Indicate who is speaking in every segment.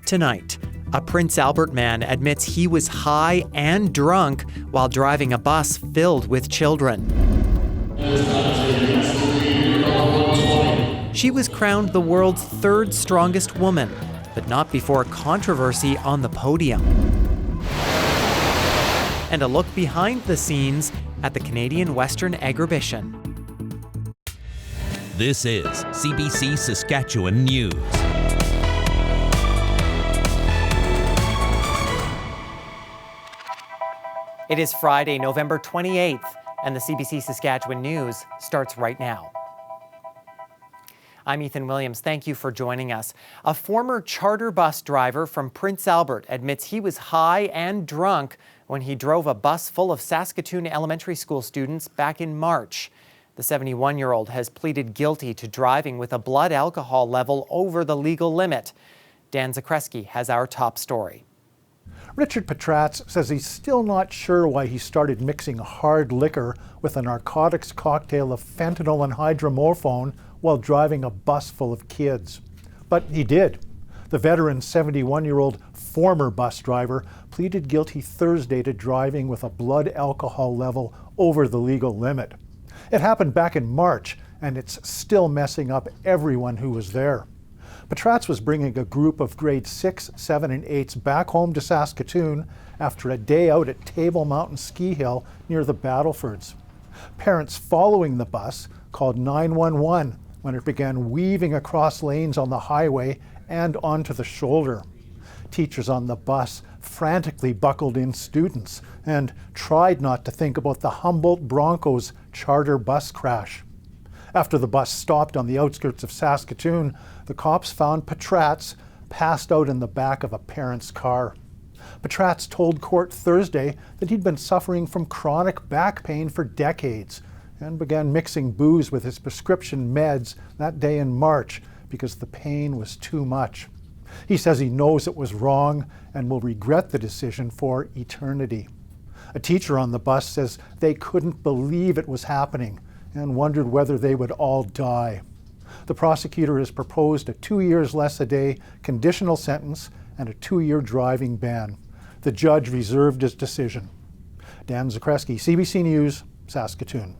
Speaker 1: Tonight, a Prince Albert man admits he was high and drunk while driving a bus filled with children. She was crowned the world's third strongest woman, but not before controversy on the podium. And a look behind the scenes at the Canadian Western Agribition.
Speaker 2: This is CBC Saskatchewan News.
Speaker 1: It is Friday, November 28th, and the CBC Saskatchewan News starts right now. I'm Ethan Williams. Thank you for joining us. A former charter bus driver from Prince Albert admits he was high and drunk when he drove a bus full of Saskatoon elementary school students back in March. The 71-year-old has pleaded guilty to driving with a blood alcohol level over the legal limit. Dan Zakreski has our top story.
Speaker 3: Richard Petratz says he's still not sure why he started mixing hard liquor with a narcotics cocktail of fentanyl and hydromorphone while driving a bus full of kids. But he did. The veteran 71-year-old former bus driver pleaded guilty Thursday to driving with a blood alcohol level over the legal limit. It happened back in March, and it's still messing up everyone who was there. Petratz was bringing a group of grade 6, 7, and 8s back home to Saskatoon after a day out at Table Mountain Ski Hill near the Battlefords. Parents following the bus called 911 when it began weaving across lanes on the highway and onto the shoulder. Teachers on the bus frantically buckled in students and tried not to think about the Humboldt Broncos charter bus crash. After the bus stopped on the outskirts of Saskatoon, the cops found Petratz passed out in the back of a parent's car. Petratz told court Thursday that he'd been suffering from chronic back pain for decades and began mixing booze with his prescription meds that day in March because the pain was too much. He says he knows it was wrong and will regret the decision for eternity. A teacher on the bus says they couldn't believe it was happening and wondered whether they would all die. The prosecutor has proposed a 2 years less a day conditional sentence and a 2-year driving ban. The judge reserved his decision. Dan Zakreski, CBC News, Saskatoon.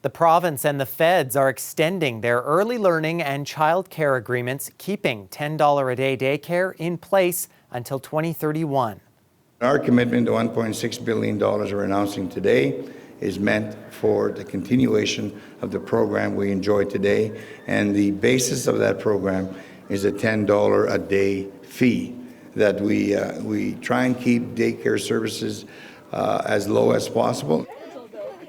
Speaker 1: The province and the feds are extending their early learning and child care agreements, keeping $10 a day daycare in place until 2031.
Speaker 4: Our commitment to $1.6 billion we're announcing today is meant for the continuation of the program we enjoy today, and the basis of that program is a $10 a day fee that we try and keep daycare services as low as possible.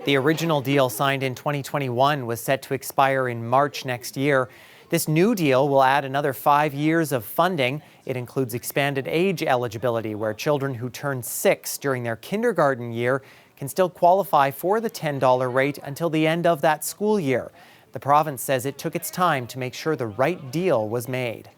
Speaker 1: The original deal signed in 2021 was set to expire in March next year. This new deal will add another 5 years of funding. It includes expanded age eligibility, where children who turn 6 during their kindergarten year can still qualify for the $10 rate until the end of that school year. The province says it took its time to make sure the right deal was made.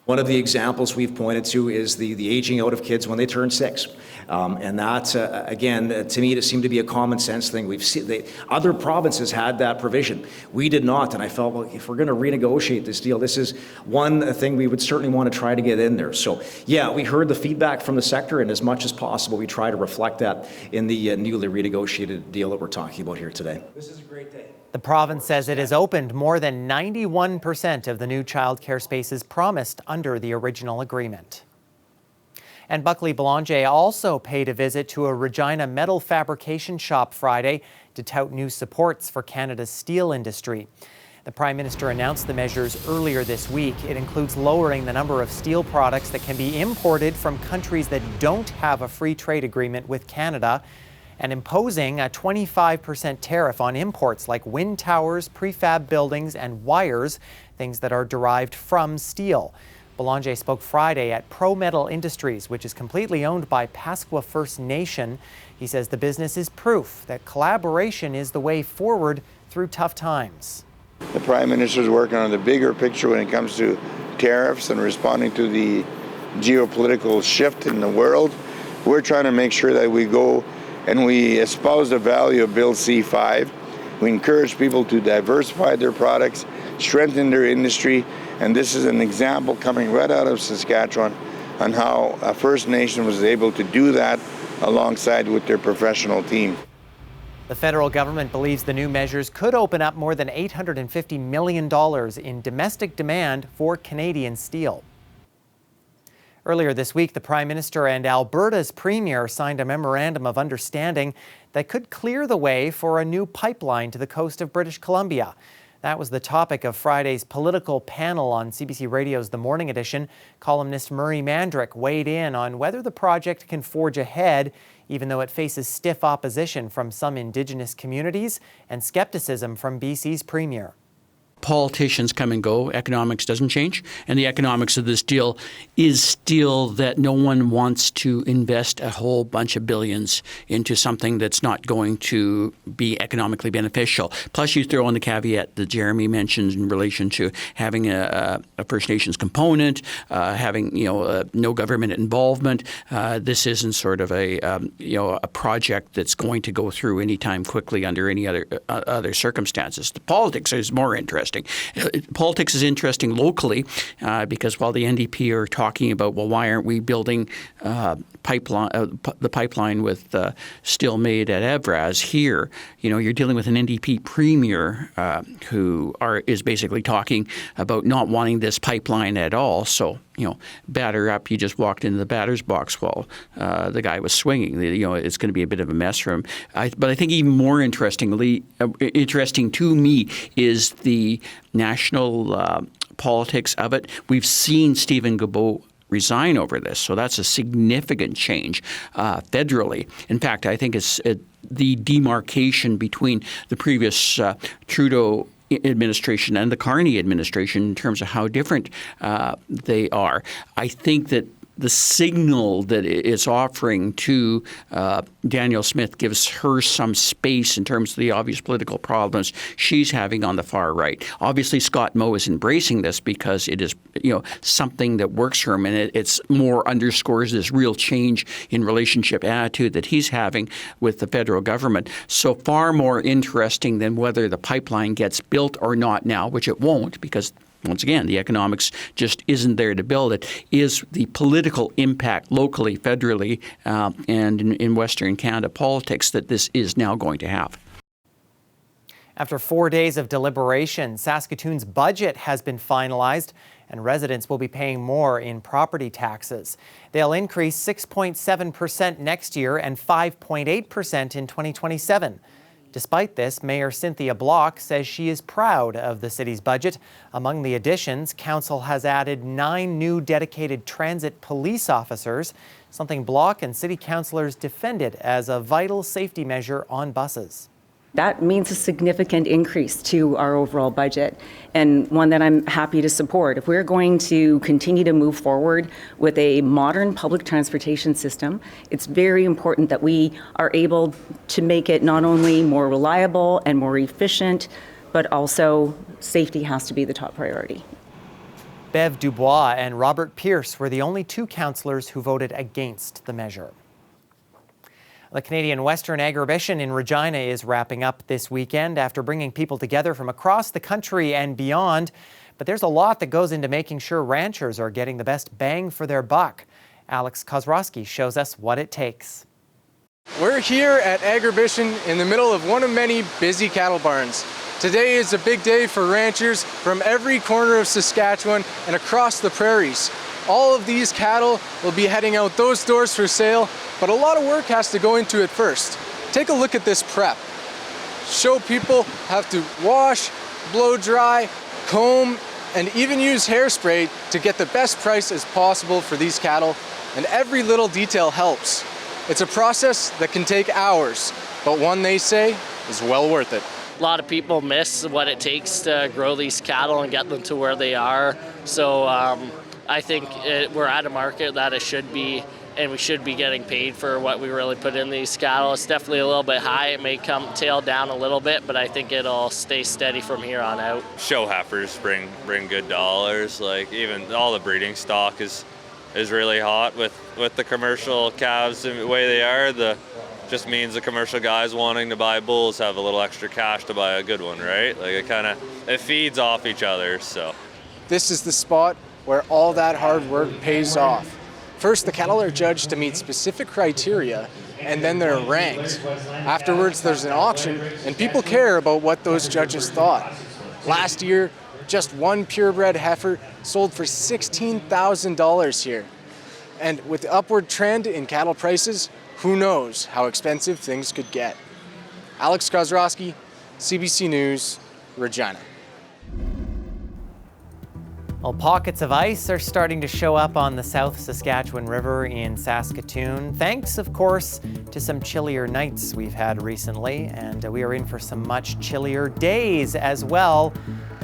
Speaker 5: One of the examples we've pointed to is the aging out of kids when they turn 6. And that, again, to me, it seemed to be a common sense thing. We've seen other provinces had that provision. We did not, and I felt, well, if we're going to renegotiate this deal, this is one thing we would certainly want to try to get in there. So, yeah, we heard the feedback from the sector, and as much as possible, we try to reflect that in the newly renegotiated deal that we're talking about here today. This is a great day.
Speaker 1: The province says it has opened more than 91% of the new childcare spaces promised under the original agreement. And Buckley Boulanger also paid a visit to a Regina metal fabrication shop Friday to tout new supports for Canada's steel industry. The Prime Minister announced the measures earlier this week. It includes lowering the number of steel products that can be imported from countries that don't have a free trade agreement with Canada, and imposing a 25% tariff on imports like wind towers, prefab buildings, and wires, things that are derived from steel. Boulanger spoke Friday at Pro Metal Industries, which is completely owned by Pasqua First Nation. He says the business is proof that collaboration is the way forward through tough times.
Speaker 4: The Prime Minister is working on the bigger picture when it comes to tariffs and responding to the geopolitical shift in the world. We're trying to make sure that we go and we espouse the value of Bill C-5 We encourage people to diversify their products, strengthen their industry, and this is an example coming right out of Saskatchewan on how a First Nation was able to do that alongside with their professional team.
Speaker 1: The federal government believes the new measures could open up more than $850 million in domestic demand for Canadian steel. Earlier this week, the Prime Minister and Alberta's Premier signed a memorandum of understanding that could clear the way for a new pipeline to the coast of British Columbia. That was the topic of Friday's political panel on CBC Radio's The Morning Edition. Columnist Murray Mandrick weighed in on whether the project can forge ahead, even though it faces stiff opposition from some Indigenous communities and skepticism from BC's Premier.
Speaker 6: Politicians come and go, economics doesn't change, and the economics of this deal is still that no one wants to invest a whole bunch of billions into something that's not going to be economically beneficial. Plus, you throw in the caveat that Jeremy mentioned in relation to having a First Nations component, having no government involvement. This isn't sort of a project that's going to go through anytime quickly under any other circumstances. The politics is more interesting. Politics is interesting locally because while the NDP are talking about, well, why aren't we building the pipeline with steel made at Evraz here? You're dealing with an NDP premier who is basically talking about not wanting this pipeline at all. So, batter up. You just walked into the batter's box while the guy was swinging. It's going to be a bit of a mess for him. But I think even more interesting to me is the national politics of it. We've seen Stephen Guilbeault resign over this, so that's a significant change federally. In fact, I think it's the demarcation between the previous Trudeau administration and the Carney administration in terms of how different they are. I think that the signal that it's offering to Danielle Smith gives her some space in terms of the obvious political problems she's having on the far right. Obviously, Scott Moe is embracing this because it is, something that works for him, and it's more underscores this real change in relationship attitude that he's having with the federal government. So far more interesting than whether the pipeline gets built or not now, which it won't, because once again, the economics just isn't there to build it, is the political impact locally, federally, and in Western Canada politics that this is now going to have.
Speaker 1: After 4 days of deliberation, Saskatoon's budget has been finalized, and residents will be paying more in property taxes. They'll increase 6.7% next year and 5.8% in 2027. Despite this, Mayor Cynthia Block says she is proud of the city's budget. Among the additions, Council has added 9 new dedicated transit police officers, something Block and city councillors defended as a vital safety measure on buses.
Speaker 7: That means a significant increase to our overall budget, and one that I'm happy to support. If we're going to continue to move forward with a modern public transportation system, it's very important that we are able to make it not only more reliable and more efficient, but also safety has to be the top priority.
Speaker 1: Bev Dubois and Robert Pierce were the only 2 councillors who voted against the measure. The Canadian Western Agribition in Regina is wrapping up this weekend after bringing people together from across the country and beyond. But there's a lot that goes into making sure ranchers are getting the best bang for their buck. Alex Kozrowski shows us what it takes.
Speaker 8: We're here at Agribition in the middle of one of many busy cattle barns. Today is a big day for ranchers from every corner of Saskatchewan and across the prairies. All of these cattle will be heading out those doors for sale, but a lot of work has to go into it first. Take a look at this prep. Show people have to wash, blow dry, comb, and even use hairspray to get the best price as possible for these cattle, and every little detail helps. It's a process that can take hours, but one they say is well worth it.
Speaker 9: A lot of people miss what it takes to grow these cattle and get them to where they are. So I think we're at a market that it should be, and we should be getting paid for what we really put in these cattle. It's definitely a little bit high. It may come tail down a little bit, but I think it'll stay steady from here on out.
Speaker 10: Show heifers bring good dollars. Like even all the breeding stock is really hot with the commercial calves the way they are. The just means the commercial guys wanting to buy bulls have a little extra cash to buy a good one, right? Like it feeds off each other, so.
Speaker 8: This is the spot where all that hard work pays off. First, the cattle are judged to meet specific criteria, and then they're ranked. Afterwards, there's an auction, and people care about what those judges thought. Last year, just one purebred heifer sold for $16,000 here. And with the upward trend in cattle prices, who knows how expensive things could get. Alex Kozrowski, CBC News, Regina.
Speaker 1: Well, pockets of ice are starting to show up on the South Saskatchewan River in Saskatoon, thanks, of course, to some chillier nights we've had recently, and we are in for some much chillier days as well.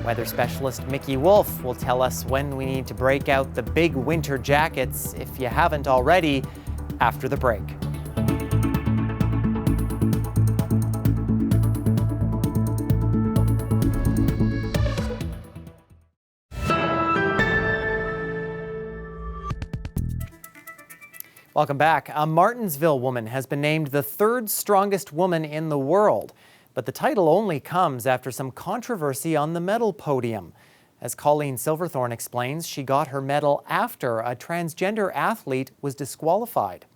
Speaker 1: Weather specialist Mickey Wolf will tell us when we need to break out the big winter jackets, if you haven't already, after the break. Welcome back. A Martinsville woman has been named the third strongest woman in the world, but the title only comes after some controversy on the medal podium. As Colleen Silverthorne explains, she got her medal after a transgender athlete was disqualified.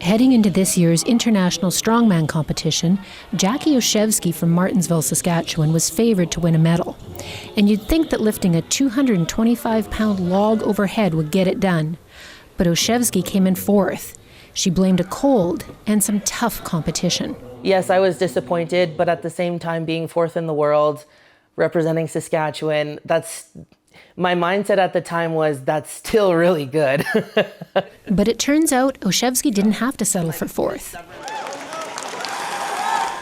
Speaker 11: Heading into this year's International Strongman competition, Jackie Oshevsky from Martinsville, Saskatchewan was favored to win a medal. And you'd think that lifting a 225-pound log overhead would get it done. But Oshevsky came in fourth. She blamed a cold and some tough competition.
Speaker 12: Yes, I was disappointed, but at the same time, being fourth in the world, representing Saskatchewan, my mindset at the time was that's still really good.
Speaker 11: But it turns out Oshevsky didn't have to settle for fourth.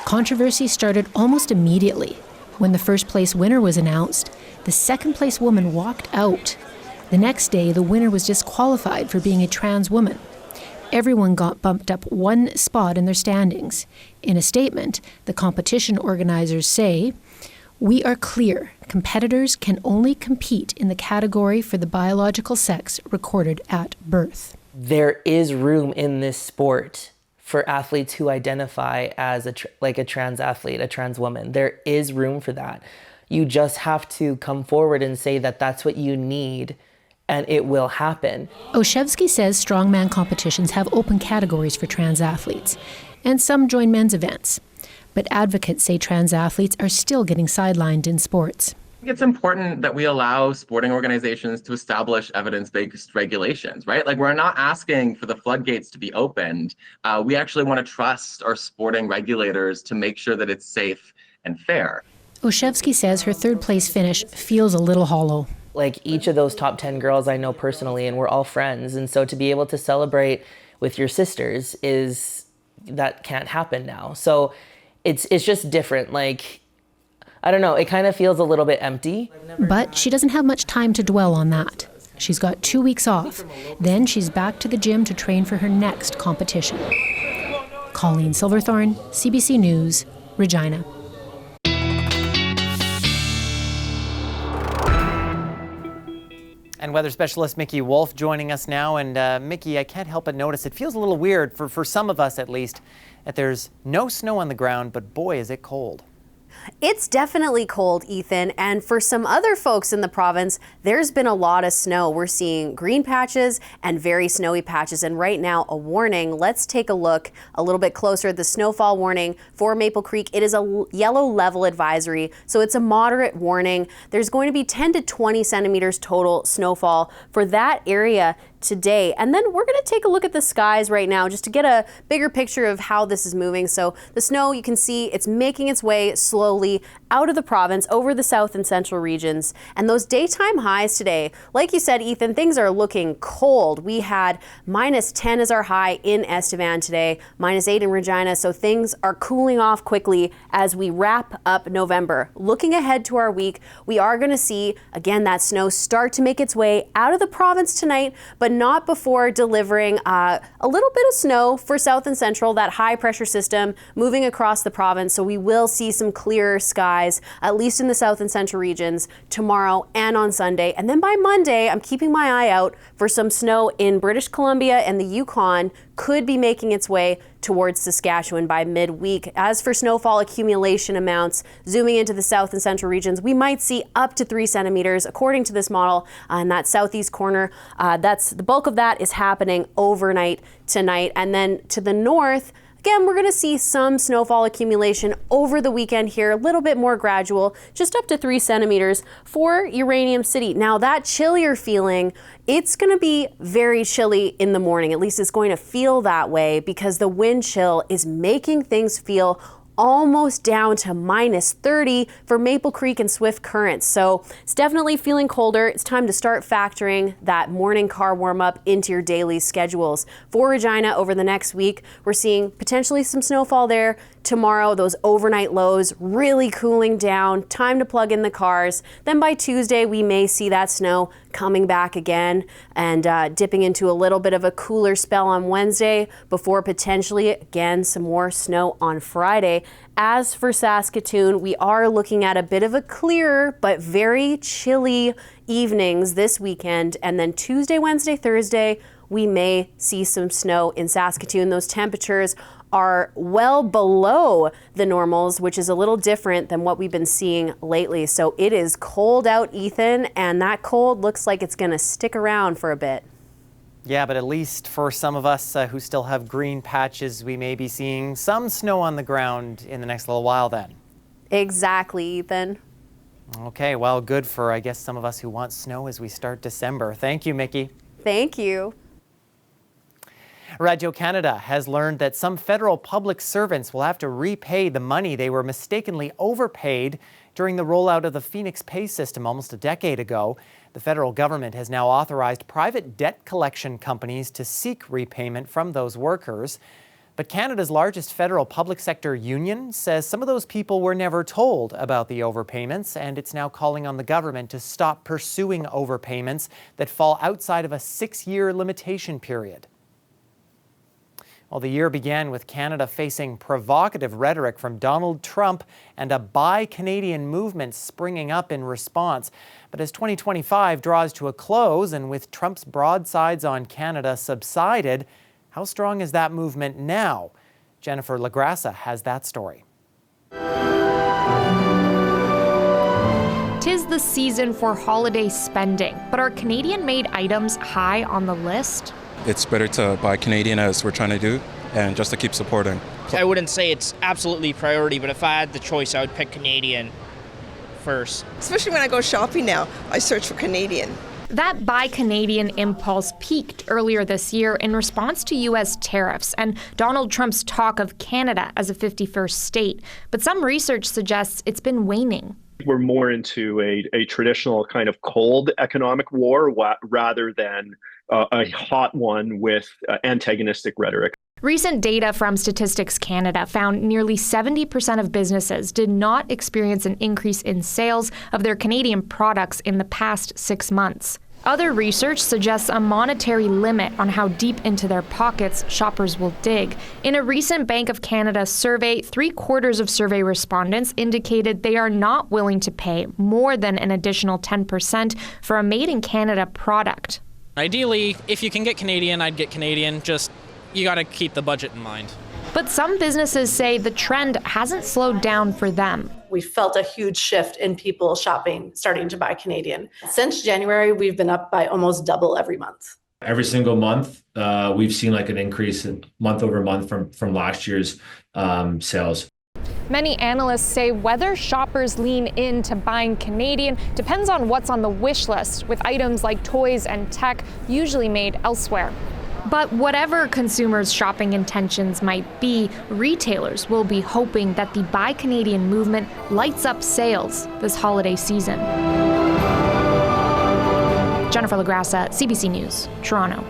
Speaker 11: Controversy started almost immediately. When the first place winner was announced, the second place woman walked out. The next day, the winner was disqualified for being a trans woman. Everyone got bumped up one spot in their standings. In a statement, the competition organizers say, "We are clear. Competitors can only compete in the category for the biological sex recorded at birth."
Speaker 12: There is room in this sport for athletes who identify as a trans athlete, a trans woman. There is room for that. You just have to come forward and say that that's what you need, and it will happen.
Speaker 11: Oshevsky says strongman competitions have open categories for trans athletes, and some join men's events. But advocates say trans athletes are still getting sidelined in sports.
Speaker 13: It's important that we allow sporting organizations to establish evidence-based regulations, right? Like, we're not asking for the floodgates to be opened. We actually want to trust our sporting regulators to make sure that it's safe and fair.
Speaker 11: Oshevsky says her third place finish feels a little hollow.
Speaker 12: Like, each of those top 10 girls I know personally, and we're all friends. And so to be able to celebrate with your sisters that can't happen now. So it's just different. Like, I don't know, it kind of feels a little bit empty.
Speaker 11: But she doesn't have much time to dwell on that. She's got 2 weeks off. Then she's back to the gym to train for her next competition. Colleen Silverthorne, CBC News, Regina.
Speaker 1: And weather specialist Mickey Wolf joining us now. And Mickey, I can't help but notice it feels a little weird, for some of us at least, that there's no snow on the ground, but boy, is it cold.
Speaker 14: It's definitely cold, Ethan, and for some other folks in the province, there's been a lot of snow. We're seeing green patches and very snowy patches, and right now a warning. Let's take a look a little bit closer at the snowfall warning for Maple Creek. It is a yellow level advisory, so it's a moderate warning. There's going to be 10 to 20 centimeters total snowfall for that area today. And then we're going to take a look at the skies right now just to get a bigger picture of how this is moving. So the snow, you can see it's making its way slowly out of the province over the south and central regions. And those daytime highs today, like you said, Ethan, things are looking cold. We had -10 as our high in Estevan today, -8 in Regina. So things are cooling off quickly as we wrap up November. Looking ahead to our week, we are going to see, again, that snow start to make its way out of the province tonight, but but not before delivering a little bit of snow for south and central, that high pressure system moving across the province. So we will see some clearer skies, at least in the south and central regions, tomorrow and on Sunday. And then by Monday, I'm keeping my eye out for some snow in British Columbia and the Yukon. Could be making its way towards Saskatchewan by midweek. As for snowfall accumulation amounts, zooming into the south and central regions, we might see up to 3 centimeters according to this model in that southeast corner. That's the bulk of that is happening overnight tonight. And then to the north, again, we're going to see some snowfall accumulation over the weekend here, a little bit more gradual, just up to 3 centimeters for Uranium City. Now that chillier feeling, it's going to be very chilly in the morning. At least it's going to feel that way because the wind chill is making things feel almost down to minus 30 for Maple Creek and Swift Current. So it's definitely feeling colder. It's time to start factoring that morning car warm up into your daily schedules. For Regina over the next week, we're seeing potentially some snowfall there. Tomorrow, those overnight lows really cooling down. Time to plug in the cars. Then by Tuesday, we may see that snow coming back again and dipping into a little bit of a cooler spell on Wednesday before potentially again some more snow on Friday. As for Saskatoon, we are looking at a bit of a clearer but very chilly evenings this weekend. And then Tuesday, Wednesday, Thursday, we may see some snow in Saskatoon. Those temperatures are well below the normals, which is a little different than what we've been seeing lately. So it is cold out, Ethan, and that cold looks like it's going to stick around for a bit.
Speaker 1: Yeah, but at least for some of us who still have green patches, we may be seeing some snow on the ground in the next little while then.
Speaker 14: Exactly, Ethan.
Speaker 1: Okay, well, good for, I guess, some of us who want snow as we start December. Thank you, Mickey.
Speaker 14: Thank you.
Speaker 1: Radio Canada has learned that some federal public servants will have to repay the money they were mistakenly overpaid during the rollout of the Phoenix Pay system almost a decade ago. The federal government has now authorized private debt collection companies to seek repayment from those workers. But Canada's largest federal public sector union says some of those people were never told about the overpayments, and it's now calling on the government to stop pursuing overpayments that fall outside of a 6-year limitation period. Well, the year began with Canada facing provocative rhetoric from Donald Trump and a Buy Canadian movement springing up in response. But as 2025 draws to a close and with Trump's broadsides on Canada subsided, how strong is that movement now? Jennifer LaGrassa has that story.
Speaker 15: Tis the season for holiday spending, but are Canadian-made items high on the list?
Speaker 16: It's better to buy Canadian, as we're trying to do, and just to keep supporting.
Speaker 17: I wouldn't say it's absolutely priority, but if I had the choice, I would pick Canadian first.
Speaker 18: Especially when I go shopping now, I search for Canadian.
Speaker 15: That Buy Canadian impulse peaked earlier this year in response to U.S. tariffs and Donald Trump's talk of Canada as a 51st state. But some research suggests it's been waning.
Speaker 19: We're more into a traditional kind of cold economic war rather than a hot one with antagonistic rhetoric.
Speaker 15: Recent data from Statistics Canada found nearly 70% of businesses did not experience an increase in sales of their Canadian products in the past 6 months. Other research suggests a monetary limit on how deep into their pockets shoppers will dig. In a recent Bank of Canada survey, 3/4 of survey respondents indicated they are not willing to pay more than an additional 10% for a made-in-Canada product.
Speaker 17: Ideally, if you can get Canadian, I'd get Canadian. Just, you got to keep the budget in mind.
Speaker 15: But some businesses say the trend hasn't slowed down for them.
Speaker 20: We felt a huge shift in people shopping, starting to buy Canadian. Since January, we've been up by almost double every month.
Speaker 21: Every single month, we've seen like an increase in month over month from last year's sales.
Speaker 15: Many analysts say whether shoppers lean into buying Canadian depends on what's on the wish list, with items like toys and tech usually made elsewhere. But whatever consumers' shopping intentions might be, retailers will be hoping that the Buy Canadian movement lights up sales this holiday season. Jennifer LaGrassa, CBC News, Toronto.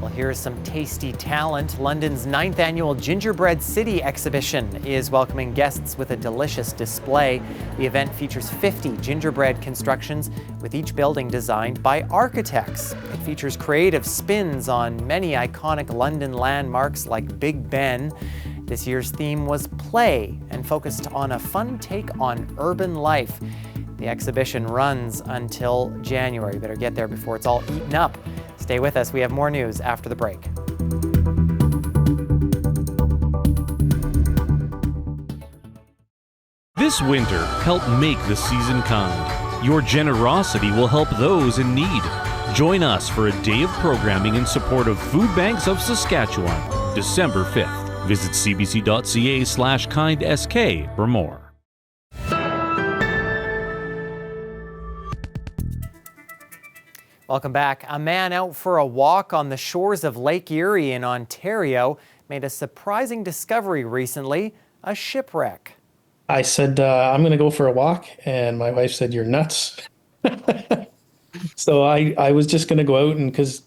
Speaker 1: Well, here's some tasty talent. London's 9th annual Gingerbread City exhibition is welcoming guests with a delicious display. The event features 50 gingerbread constructions, with each building designed by architects. It features creative spins on many iconic London landmarks like Big Ben. This year's theme was play and focused on a fun take on urban life. The exhibition runs until January. Better get there before it's all eaten up. Stay with us. We have more news after the break.
Speaker 2: This winter, help make the season kind. Your generosity will help those in need. Join us for a day of programming in support of Food Banks of Saskatchewan, December 5th. Visit cbc.ca/kindsk for more.
Speaker 1: Welcome back. A man out for a walk on the shores of Lake Erie in Ontario made a surprising discovery recently, a shipwreck.
Speaker 22: I said, I'm going to go for a walk, and my wife said, you're nuts. So I was just going to go out, and because,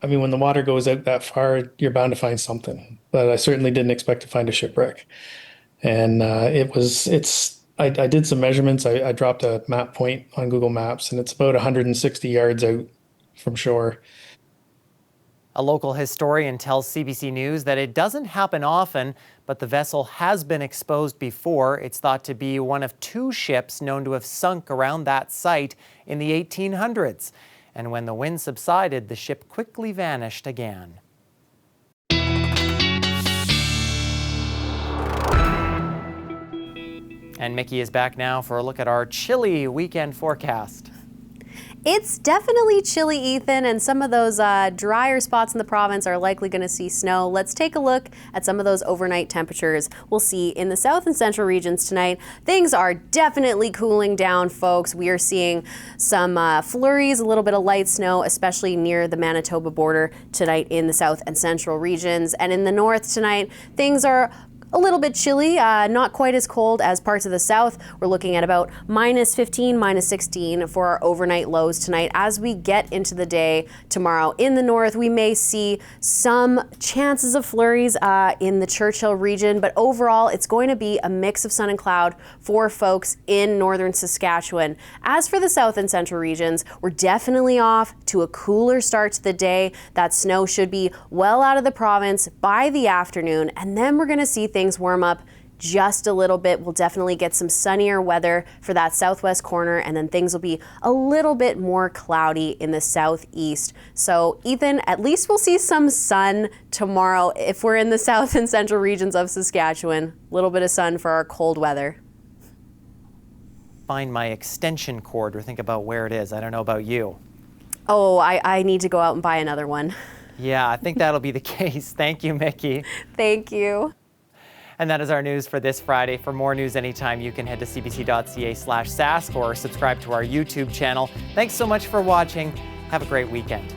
Speaker 22: I mean, when the water goes out that far, you're bound to find something. But I certainly didn't expect to find a shipwreck. And I did some measurements. I dropped a map point on Google Maps, and it's about 160 yards out from shore.
Speaker 1: A local historian tells CBC News that it doesn't happen often, but the vessel has been exposed before. It's thought to be one of 2 ships known to have sunk around that site in the 1800s. And when the wind subsided, the ship quickly vanished again. And Mickey is back now for a look at our chilly weekend forecast.
Speaker 14: It's definitely chilly, Ethan, and some of those drier spots in the province are likely going to see snow. Let's take a look at some of those overnight temperatures we'll see in the south and central regions tonight. Things are definitely cooling down, folks. We are seeing some flurries, a little bit of light snow, especially near the Manitoba border tonight in the south and central regions. And in the north tonight, things are a little bit chilly, not quite as cold as parts of the south. We're looking at about -15, -16 for our overnight lows tonight. As we get into the day tomorrow in the north, we may see some chances of flurries in the Churchill region, but overall it's going to be a mix of sun and cloud for folks in northern Saskatchewan. As for the south and central regions, we're definitely off to a cooler start to the day. That snow should be well out of the province by the afternoon, and then we're going to see things warm up just a little bit. We'll definitely get some sunnier weather for that southwest corner, and then things will be a little bit more cloudy in the southeast. So Ethan, at least we'll see some sun tomorrow if we're in the south and central regions of Saskatchewan. A little bit of sun for our cold weather.
Speaker 1: Find my extension cord or think about where it is. I don't know about you.
Speaker 14: Oh, I need to go out and buy another one.
Speaker 1: Yeah, I think that'll be the case. Thank you, Mickey.
Speaker 14: Thank you.
Speaker 1: And that is our news for this Friday. For more news anytime, you can head to cbc.ca/sask or subscribe to our YouTube channel. Thanks so much for watching. Have a great weekend.